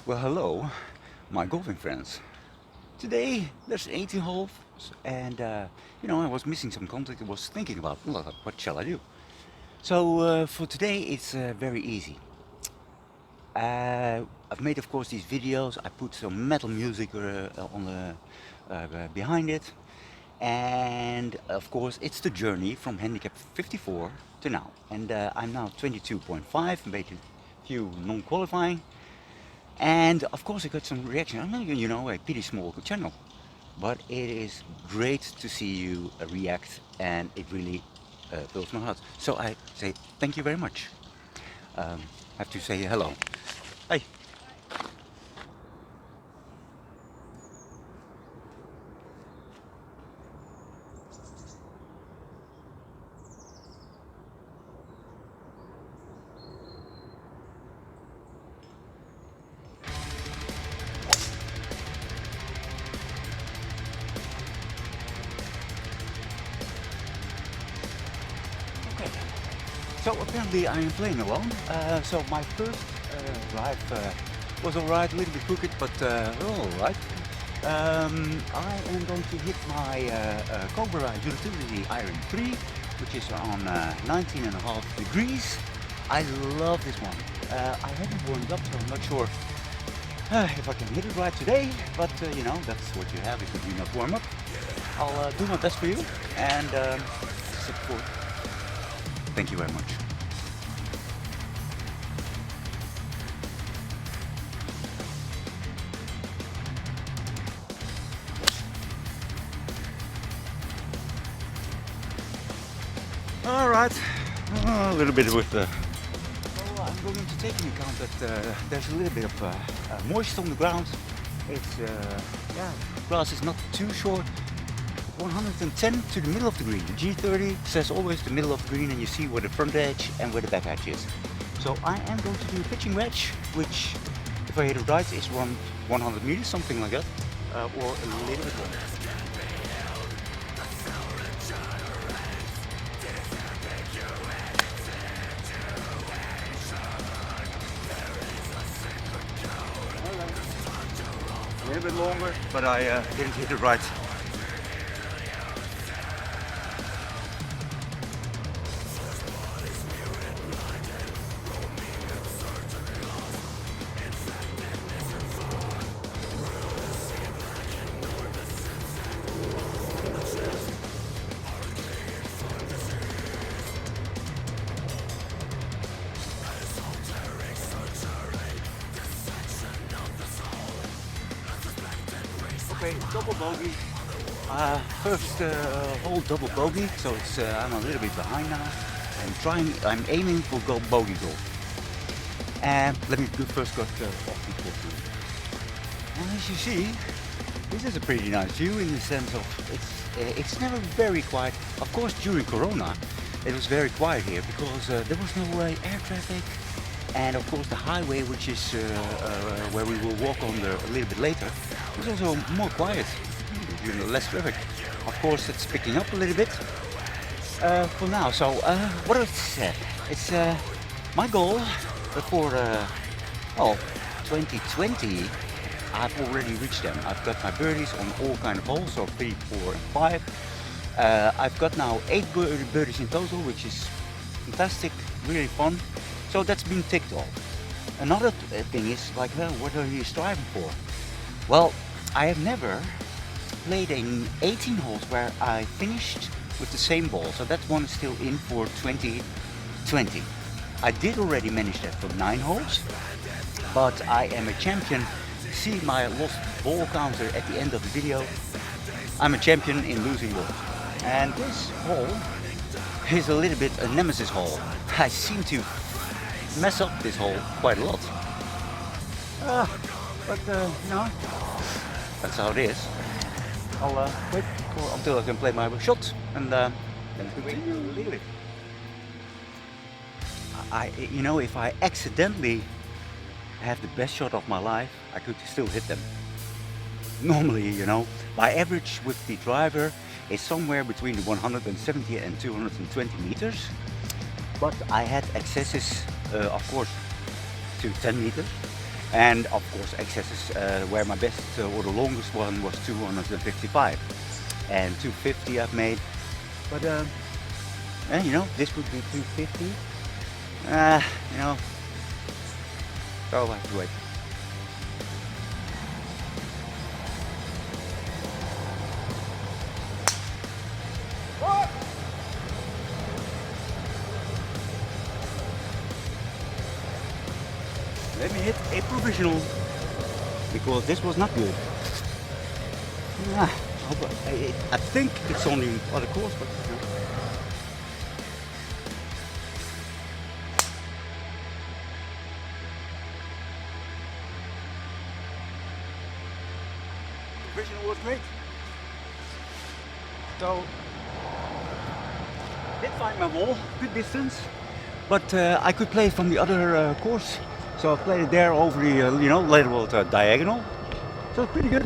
Well, hello, my golfing friends. Today there's 18 holes, and I was missing some content. I was thinking about what shall I do. So for today, it's very easy. I've made, of course, these videos. I put some metal music on the behind it, and of course, it's the journey from handicap 54 to now. And I'm now 22.5, made a few non-qualifying. And of course I got some reaction. I'm not, a pretty small channel, but it is great to see you react, and it really fills my heart. So I say thank you very much. I have to say hello. Hey. Okay. So apparently I am playing alone. So my first drive was alright, a little bit crooked, but alright. I am going to hit my Cobra utility iron 3, which is on 19.5 degrees. I love this one. I haven't warmed up, so I'm not sure if I can hit it right today, but that's what you have if you do not warm up. I'll do my best for you, and support. Thank you very much. All right, a little bit with the. Well, I'm going to take into account that there's a little bit of moisture on the ground. It's grass is not too short. 110 to the middle of the green. The G30 says always the middle of the green, and you see where the front edge and where the back edge is. So I am going to do a pitching wedge, which, if I hit it right, is 100 meters, something like that, or a little bit more. A little bit longer, but I didn't hit it right. Okay, double bogey. First hole double bogey, so it's I'm a little bit behind now. I'm aiming for bogey goal. And let me first got off the course. And as you see, this is a pretty nice view in the sense of it's never very quiet. Of course, during Corona, it was very quiet here because there was no air traffic. And of course the highway, which is where we will walk on a little bit later, was also more quiet, less traffic. Of course it's picking up a little bit for now. So what I said, it's my goal for 2020. I've already reached them. I've got my birdies on all kind of holes, so 3, 4 and 5. I've got now 8 birdies in total, which is fantastic, really fun. So that's been ticked off. Another thing is like, what are you striving for? Well, I have never played in 18 holes where I finished with the same ball. So that one is still in for 2020. I did already manage that for 9 holes, but I am a champion. See my lost ball counter at the end of the video. I'm a champion in losing balls. And this hole is a little bit a nemesis hole. I seem to mess up this hole quite a lot. But that's how it is. I'll wait until I can play my shot and then continue. If I accidentally have the best shot of my life, I could still hit them. Normally, my average with the driver is somewhere between 170 and 220 meters. But I had accesses, of course, to 10 meters. And of course excesses, where my best or the longest one was 255 and 250 I've made, but you know, this would be 250, you know, so I'll have to wait. Let me hit a provisional, because this was not good. I think it's only other course, but no. Provisional was great. So, did find my ball, good distance, but I could play from the other course. So I played it there over the, you know, lateral diagonal. So it's pretty good.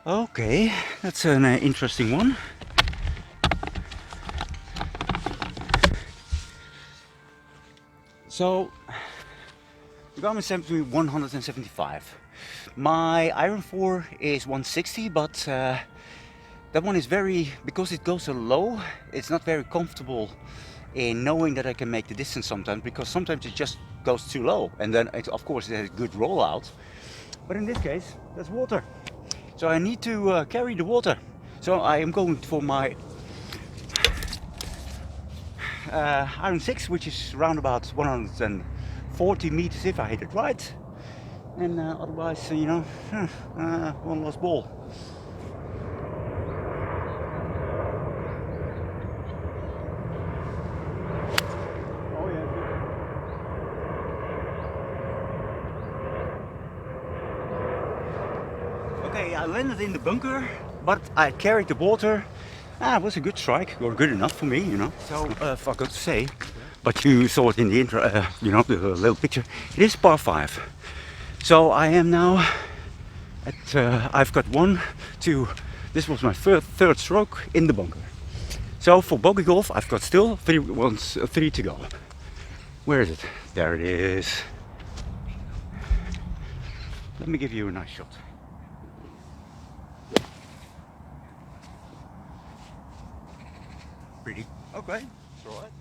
Okay, that's an interesting one. So, the Garmin sent me 175. My Iron 4 is 160, but that one is very, because it goes so low, it's not very comfortable in knowing that I can make the distance sometimes, because sometimes it just goes too low, and then it, of course it has a good rollout, but in this case there's water, so I need to carry the water. So I am going for my Iron 6, which is around about 140 meters if I hit it right, and otherwise, you know, one lost ball. Okay, I landed in the bunker, but I carried the water. It was a good strike, or good enough for me, you know. So, I forgot to say, but you saw it in the intro, you know, the little picture. It is par 5. So I am now at, I've got 1, 2, this was my third stroke in the bunker. So for bogey golf, I've got still 3 to go. Where is it? There it is. Let me give you a nice shot. Pretty. Okay, it's all right.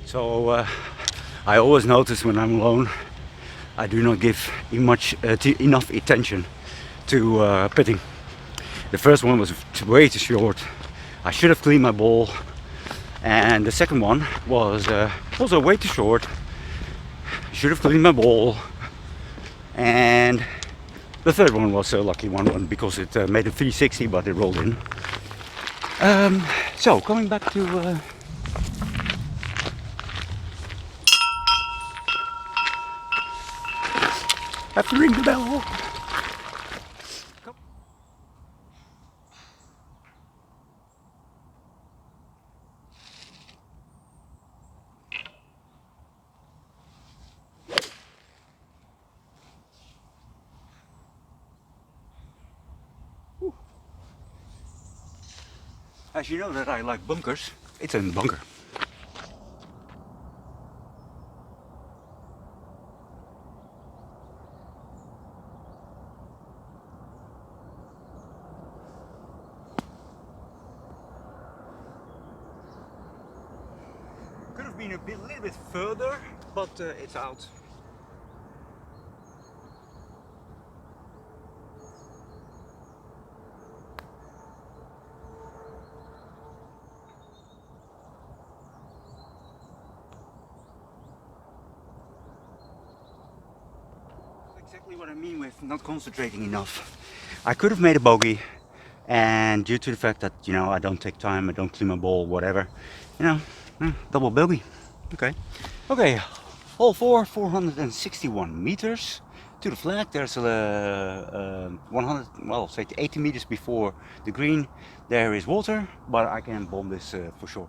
So I always notice when I'm alone, I do not give enough attention to putting. The first one was way too short. I should have cleaned my ball, and the second one was also way too short. Should have cleaned my ball, and the third one was a lucky one because it made a 360, but it rolled in. So coming back to. Have to ring the bell. As you know that I like bunkers, it's a bunker. Could have been a little bit further, but it's out. Exactly what I mean with not concentrating enough. I could have made a bogey, and due to the fact that, you know, I don't take time, I don't clean my ball, whatever, you know, double bogey. Okay, hole 4, 461 meters to the flag. There's 100, well, say 80 meters before the green. There is water, but I can bomb this for sure.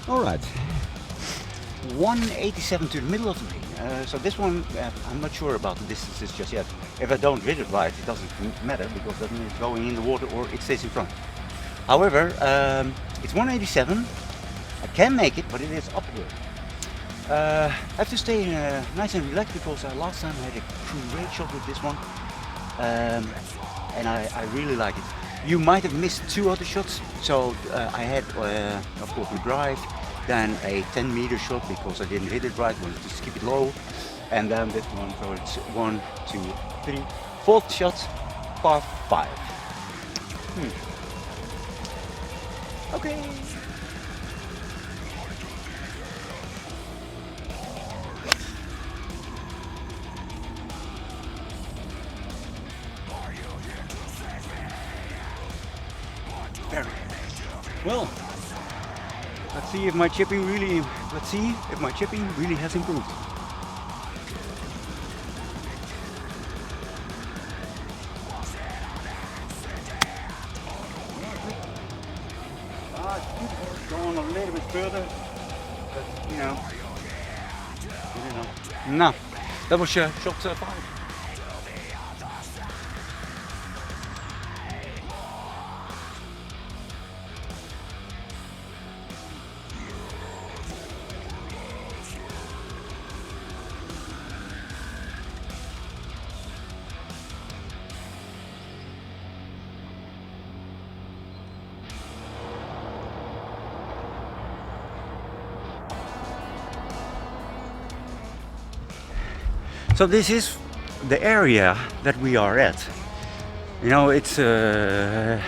All right, 187 to the middle of the green. So this one, I'm not sure about the distances just yet. If I don't hit it right, it doesn't matter because then it's going in the water or it stays in front. However, it's 187. I can make it, but it is uphill. I have to stay nice and relaxed because last time I had a great shot with this one, and I really like it. You might have missed two other shots. So I had, of course, the drive, then a 10-meter shot because I didn't hit it right, wanted to keep it low, and then this one. So it's 1, 2, 3, fourth shot, par 5. Okay. Very well. Let's see if my chipping really has improved. Going a little bit further, but you know. No, that was shot 5. So this is the area that we are at. You know, it's a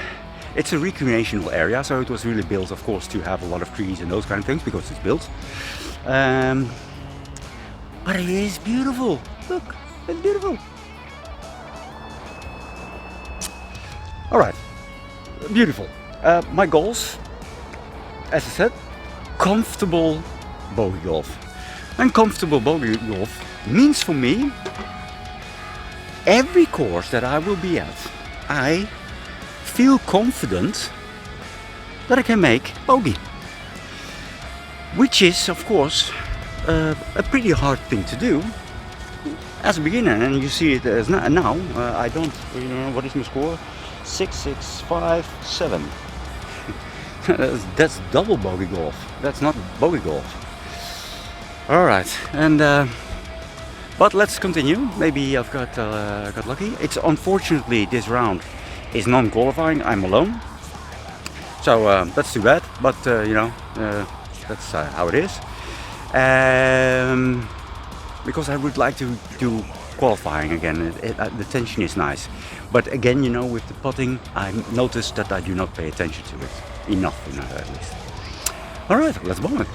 recreational area, so it was really built, of course, to have a lot of trees and those kind of things because it's built. But it is beautiful. Look, it's beautiful. All right, beautiful. My goals, as I said, comfortable bogey golf. And comfortable bogey golf means for me, every course that I will be at, I feel confident that I can make bogey. Which is, of course, a pretty hard thing to do as a beginner. And you see it as now, I don't, you know, what is my score? 6, 6, 5, 7. That's double bogey golf. That's not bogey golf. All right, and but let's continue. Maybe I've got lucky. It's unfortunately this round is non-qualifying. I'm alone, so that's too bad. But you know, that's how it is. Because I would like to do qualifying again. The tension is nice, but again, you know, with the putting, I noticed that I do not pay attention to it enough, you know, at least. All right, let's bomb it.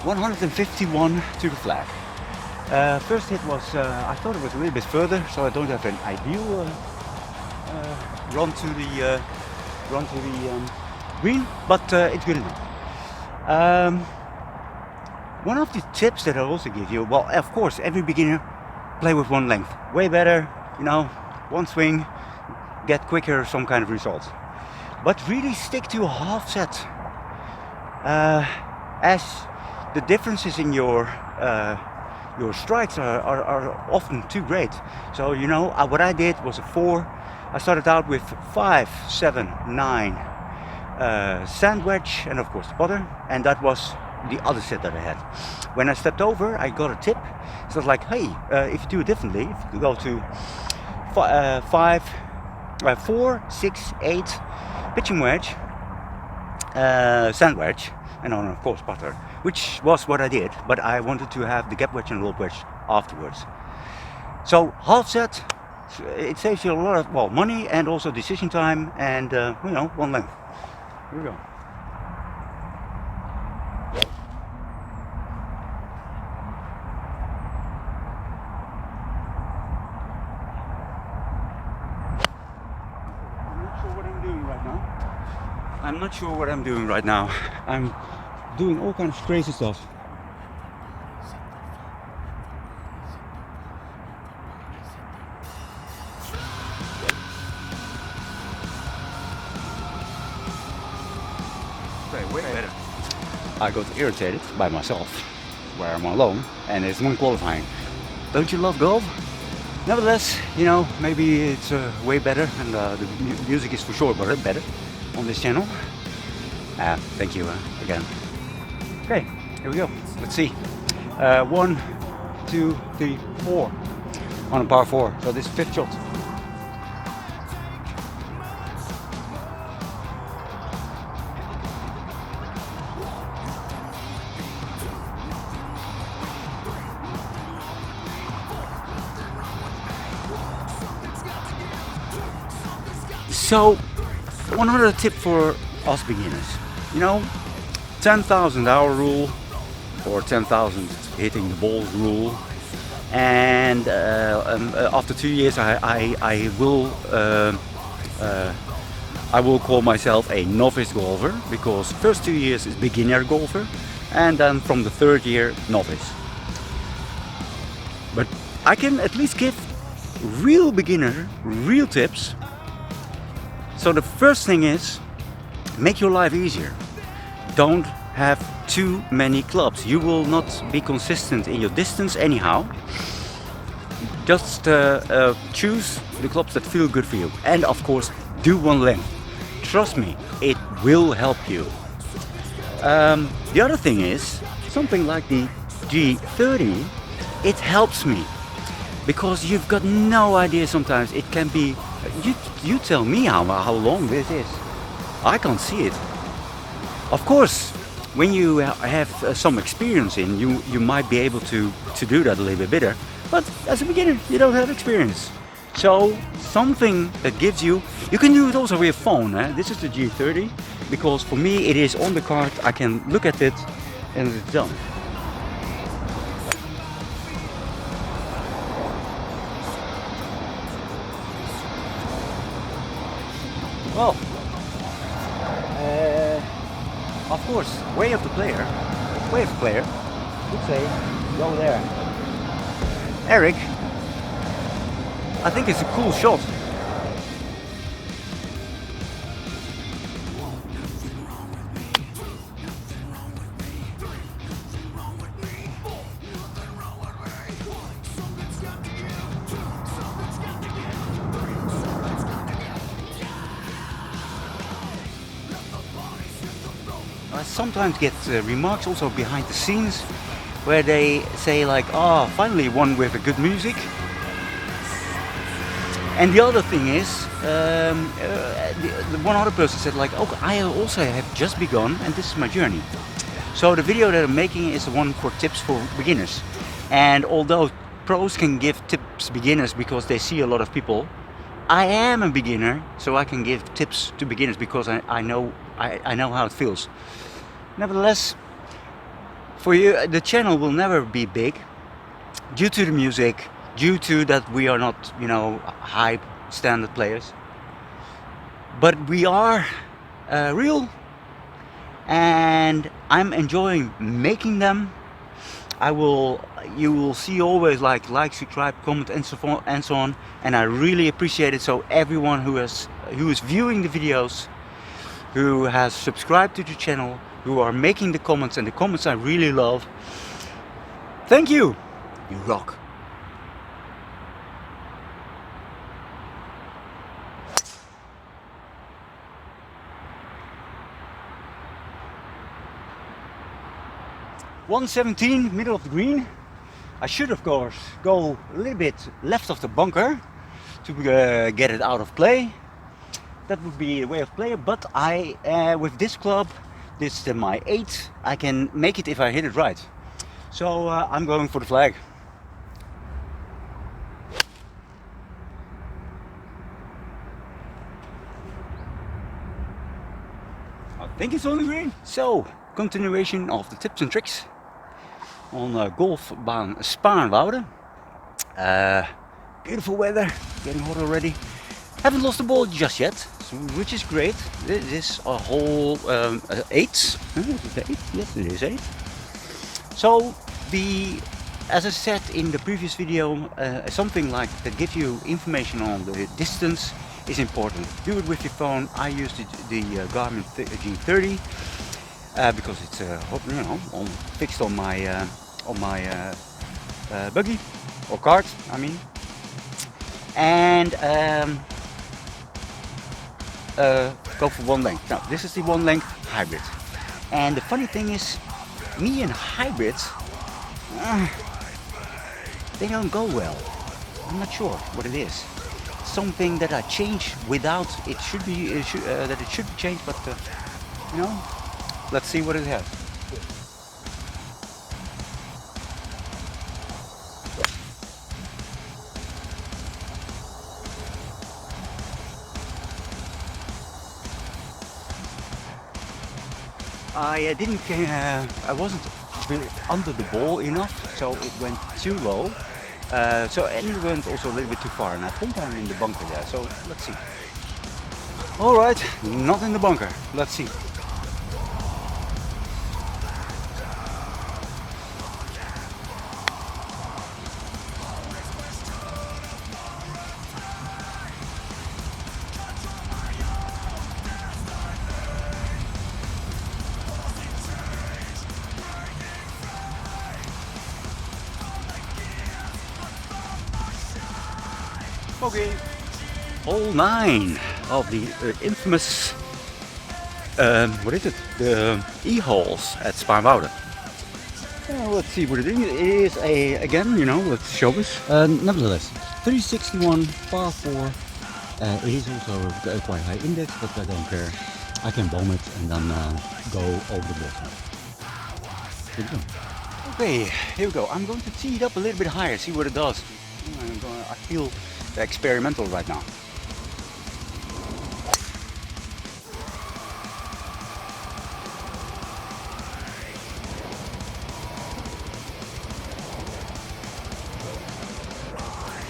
$151 to the flag. First hit was, I thought it was a little bit further, so I don't have an ideal run to the green, but it's good enough. One of the tips that I also give you, well, of course, every beginner play with one length. Way better, you know, one swing, get quicker some kind of results. But really stick to a half set. As the differences in your strikes are often too great. So, you know, what I did was a 4. I started out with 5, 7, 9 sand wedge and of course the putter, and that was the other set that I had. When I stepped over, I got a tip. So it's like, hey, if you do it differently, if you go to 4, 6, 8 pitching wedge, sand wedge, and then of course putter, which was what I did, but I wanted to have the gap wedge and roll wedge afterwards. So half set, it saves you a lot of, well, money and also decision time, and you know, one length. Here we go. I'm not sure what I'm doing right now. I'm doing all kinds of crazy stuff. way better. I got irritated by myself, where I'm alone, and it's non-qualifying. Don't you love golf? Nevertheless, you know, maybe it's way better, and the music is for sure better on this channel. Thank you again. Okay, here we go. Let's see. 1, 2, 3, 4 on a par 4. So this is 5th shot. So, one other tip for us beginners, you know, 10,000 hour rule or 10,000 hitting the balls rule, and after 2 years I will call myself a novice golfer, because first 2 years is beginner golfer, and then from the 3rd year novice. But I can at least give real beginner, real tips. So the first thing is, make your life easier. Don't have too many clubs. You will not be consistent in your distance anyhow. Just choose the clubs that feel good for you. And of course, do one length. Trust me, it will help you. The other thing is, something like the G30, it helps me. Because you've got no idea sometimes. It can be, you tell me how long this is. I can't see it. Of course, when you have some experience in, you might be able to do that a little bit better. But as a beginner, you don't have experience. So something that gives you can do it also with your phone. This is the G30, because for me it is on the card. I can look at it and it's done. Well, of course, way of the player would say, go there. Eric, I think it's a cool shot. I sometimes get remarks also behind the scenes where they say like, oh, finally one with a good music. And the other thing is, the one other person said like, oh, I also have just begun and this is my journey. So the video that I'm making is the one for tips for beginners. And although pros can give tips beginners because they see a lot of people, I am a beginner, so I can give tips to beginners because I know how it feels. Nevertheless, for you, the channel will never be big due to the music, due to that we are not, you know, hype standard players. But we are real, and I'm enjoying making them. You will see always like, subscribe, comment, and so on, and I really appreciate it. So everyone who is viewing the videos, who has subscribed to the channel, who are making the comments, and the comments I really love, thank you. You rock. .117, middle of the green. I should of course go a little bit left of the bunker to get it out of play. That would be a way of play, but with this club, this is my 8, I can make it if I hit it right. So I'm going for the flag. I think it's on the green. So, continuation of the tips and tricks on golfbaan Spaarnwoude. Beautiful weather, getting hot already. Haven't lost the ball just yet, which is great. This is a whole 8. Is it 8? Yes, it is 8. So, as I said in the previous video, something like that gives you information on the distance is important. Do it with your phone. I used the Garmin G30. because it's fixed on my buggy or cart, I mean. And go for one length. Now this is the one length hybrid. And the funny thing is, me and hybrids, they don't go well. I'm not sure what it is. Something that I change without it should be that it should be changed, but you know, let's see what it has. I wasn't really under the ball enough, so it went too low. And it went also a little bit too far, and I think I'm in the bunker there, so let's see. Alright, not in the bunker, let's see. Okay. Hole 9 of the infamous, what is it? The E-holes at Spaarnwoude. Let's see what it is. It is again, let's show us. Nevertheless, 361 par 4. It is also a quite high index, but I don't care. I can bomb it and then go over the water. Here we go. Okay, here we go. I'm going to tee it up a little bit higher, see what it does. I feel experimental right now.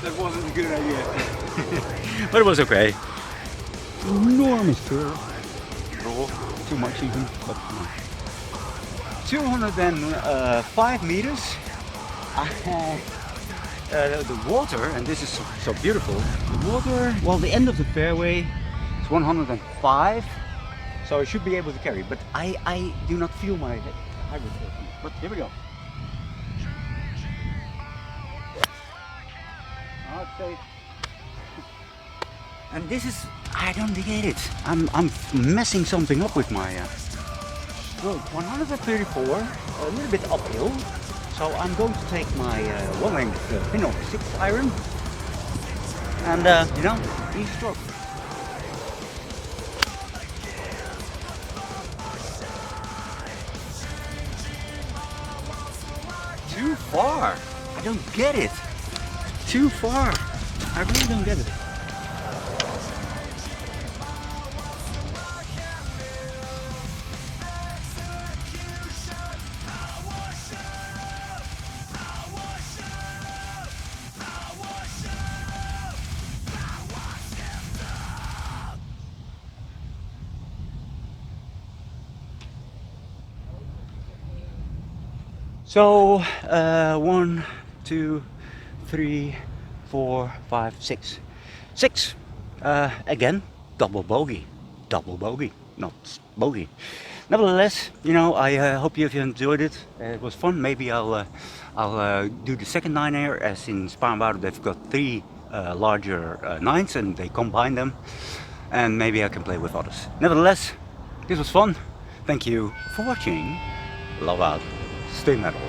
That wasn't a good idea. But it was okay. Enormous curve. Too much even, but no. 205 meters. I had the water, and this is so beautiful. The water, well, the end of the fairway is 105, so I should be able to carry. But I do not feel my hybrid. But here we go. Okay. And this is, I don't get it. I'm messing something up with my. Well, 134, a little bit uphill. So I'm going to take my one length pin off 6 iron and easy stroke. Too far. I don't get it. Too far. I really don't get it. So 1, 2, 3, 4, 5, 6. 6. Again, double bogey, not bogey. Nevertheless, I hope you have enjoyed it. It was fun. Maybe I'll do the second 9 here, as in Spaarnwoude they've got 3 larger 9s and they combine them, and maybe I can play with others. Nevertheless, this was fun. Thank you for watching. Love out. Stay metal.